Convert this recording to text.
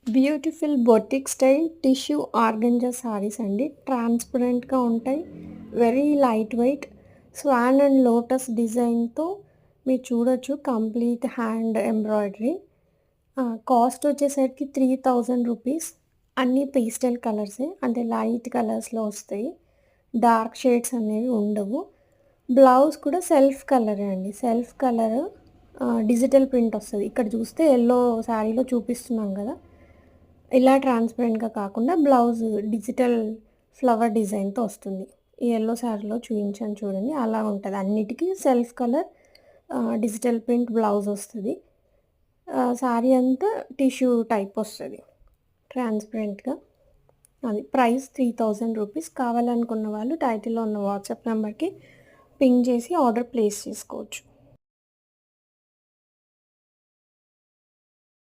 Beautiful boutique style tissue organza sarees అండి. ట్రాన్స్పరెంట్‌గా ఉంటాయి. Very light weight swan and lotus డిజైన్‌తో మీరు చూడొచ్చు. Complete hand embroidery. కాస్ట్ వచ్చేసరికి 3000 రూపీస్. అన్నీ పేస్టల్ కలర్సే, అంటే లైట్ కలర్స్‌లో వస్తాయి. డార్క్ షేడ్స్ అనేవి ఉండవు. బ్లౌజ్ కూడా సెల్ఫ్ కలరే అండి. సెల్ఫ్ కలర్ డిజిటల్ ప్రింట్ వస్తది. ఇక్కడ చూస్తే యెల్లో శారీలో చూపిస్తున్నాం గదా! ఇలా ట్రాన్స్‌పరెంట్‌గా కాకుండా బ్లౌజ్ డిజిటల్ ఫ్లవర్ డిజైన్‌తో వస్తుంది. ఈ యెల్లో శారీలో చూయించాను చూడండి, అలా ఉంటది. అన్నిటికి self colour digital print blouse వస్తది. శారీ అంతా టిష్యూ టైప్ వస్తది ట్రాన్స్‌పరెంట్‌గా. అది ప్రైస్ 3000 రూపీస్. కావాలనుకున్న వాళ్ళు టైటిల్‌లో ఉన్న వాట్సాప్ నంబర్‌కి పింగ్ చేసి ఆర్డర్ ప్లేస్ చేసుకోవచ్చు.